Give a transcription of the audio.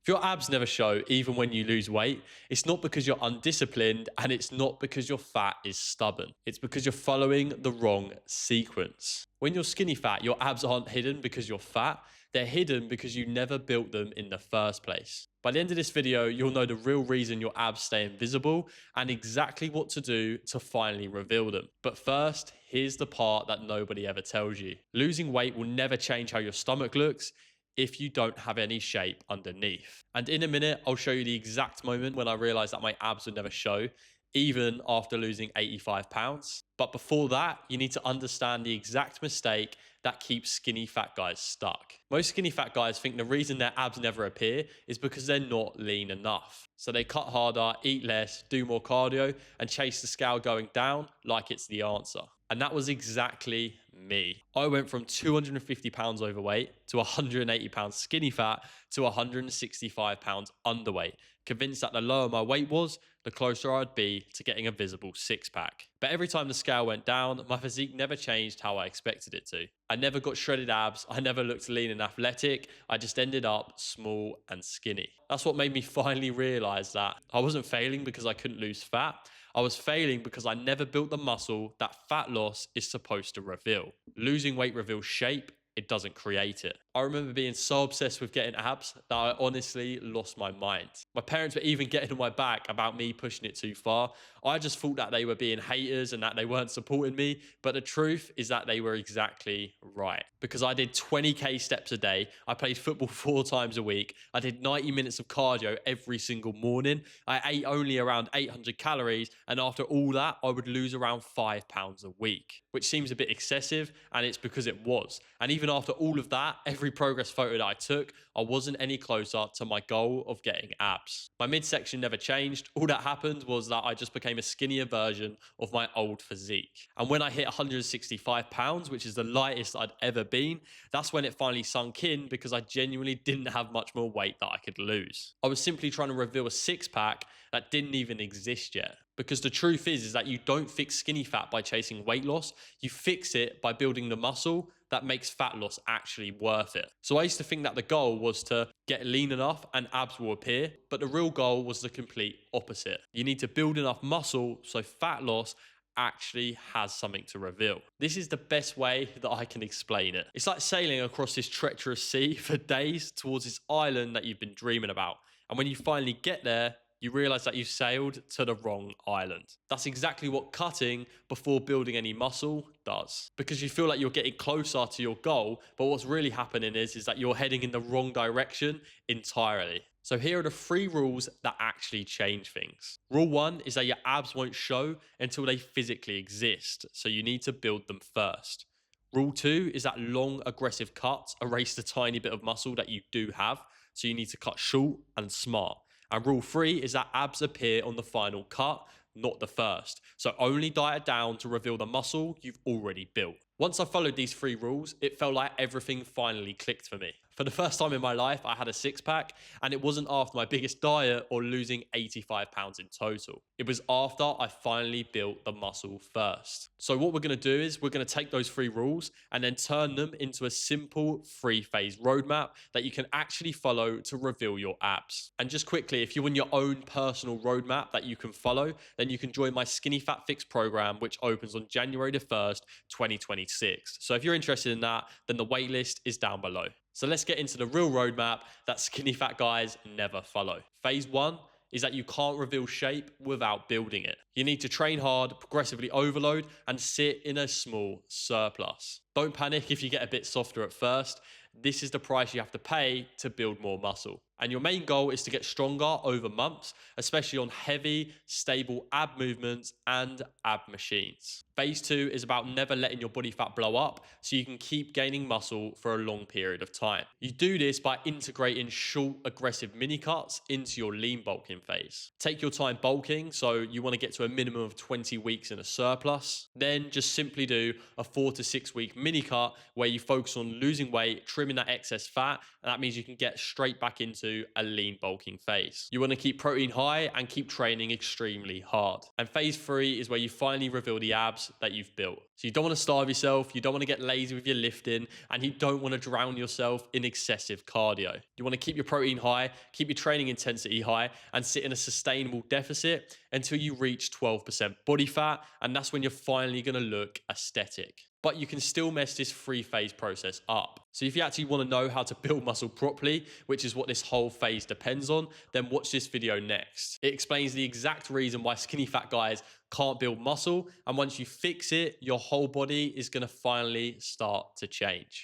If your abs never show, even when you lose weight, it's not because you're undisciplined and it's not because your fat is stubborn. It's because you're following the wrong sequence. When you're skinny fat, your abs aren't hidden because you're fat. They're hidden because you never built them in the first place. By the end of this video, you'll know the real reason your abs stay invisible and exactly what to do to finally reveal them. But first, here's the part that nobody ever tells you. Losing weight will never change how your stomach looks if you don't have any shape underneath. And in a minute, I'll show you the exact moment when I realized that my abs would never show, even after losing 85 pounds. But before that, you need to understand the exact mistake that keeps skinny fat guys stuck. Most skinny fat guys think the reason their abs never appear is because they're not lean enough. So they cut harder, eat less, do more cardio, and chase the scale going down like it's the answer. And that was exactly me. I went from 250 pounds overweight to 180 pounds skinny fat to 165 pounds underweight, convinced that the lower my weight was, the closer I'd be to getting a visible six pack. But every time the scale went down, my physique never changed how I expected it to. I never got shredded abs, I never looked lean and athletic, I just ended up small and skinny. That's what made me finally realize that I wasn't failing because I couldn't lose fat. I was failing because I never built the muscle that fat loss is supposed to reveal. Losing weight reveals shape, it doesn't create it. I remember being so obsessed with getting abs that I honestly lost my mind. My parents were even getting on my back about me pushing it too far. I just thought that they were being haters and that they weren't supporting me. But the truth is that they were exactly right. Because I did 20k steps a day. I played football 4 times a week. I did 90 minutes of cardio every single morning. I ate only around 800 calories. And after all that, I would lose around 5 pounds a week, which seems a bit excessive. And it's because it was. And even after all of that, every progress photo that I took, I wasn't any closer to my goal of getting abs. My midsection never changed. All that happened was that I just became a skinnier version of my old physique. And when I hit 165 pounds, which is the lightest I'd ever been, that's when it finally sunk in because I genuinely didn't have much more weight that I could lose. I was simply trying to reveal a six pack that didn't even exist yet. Because the truth is that you don't fix skinny fat by chasing weight loss. You fix it by building the muscle that makes fat loss actually worth it. So I used to think that the goal was to get lean enough and abs will appear, but the real goal was the complete opposite. You need to build enough muscle so fat loss actually has something to reveal. This is the best way that I can explain it. It's like sailing across this treacherous sea for days towards this island that you've been dreaming about. And when you finally get there, you realize that you sailed to the wrong island. That's exactly what cutting before building any muscle does. Because you feel like you're getting closer to your goal, but what's really happening is that you're heading in the wrong direction entirely. So here are the 3 rules that actually change things. Rule 1 is that your abs won't show until they physically exist. So you need to build them first. Rule 2 is that long, aggressive cuts erase the tiny bit of muscle that you do have. So you need to cut short and smart. And rule 3 is that abs appear on the final cut, not the first. So only diet down to reveal the muscle you've already built. Once I followed these 3 rules, it felt like everything finally clicked for me. For the first time in my life, I had a six pack, and it wasn't after my biggest diet or losing 85 pounds in total. It was after I finally built the muscle first. So what we're going to do is we're going to take those 3 rules and then turn them into a simple 3-phase roadmap that you can actually follow to reveal your abs. And just quickly, if you want your own personal roadmap that you can follow, then you can join my Skinny Fat Fix program, which opens on January the 1st, 2026. So if you're interested in that, then the waitlist is down below. So let's get into the real roadmap that skinny fat guys never follow. Phase 1 is that you can't reveal shape without building it. You need to train hard, progressively overload, and sit in a small surplus. Don't panic if you get a bit softer at first. This is the price you have to pay to build more muscle. And your main goal is to get stronger over months, especially on heavy, stable ab movements and ab machines. Phase 2 is about never letting your body fat blow up so you can keep gaining muscle for a long period of time. You do this by integrating short, aggressive mini cuts into your lean bulking phase. Take your time bulking, so you want to get to a minimum of 20 weeks in a surplus. Then just simply do a 4 to 6 week mini cut where you focus on losing weight, trimming that excess fat, and that means you can get straight back into into a lean bulking phase. You want to keep protein high and keep training extremely hard. And phase 3 is where you finally reveal the abs that you've built. So you don't want to starve yourself, you don't want to get lazy with your lifting, and you don't want to drown yourself in excessive cardio. You want to keep your protein high, keep your training intensity high, and sit in a sustainable deficit until you reach 12% body fat, and that's when you're finally going to look aesthetic. But you can still mess this 3-phase process up. So if you actually want to know how to build muscle properly, which is what this whole phase depends on, then watch this video next. It explains the exact reason why skinny fat guys can't build muscle, and once you fix it, your whole body is going to finally start to change.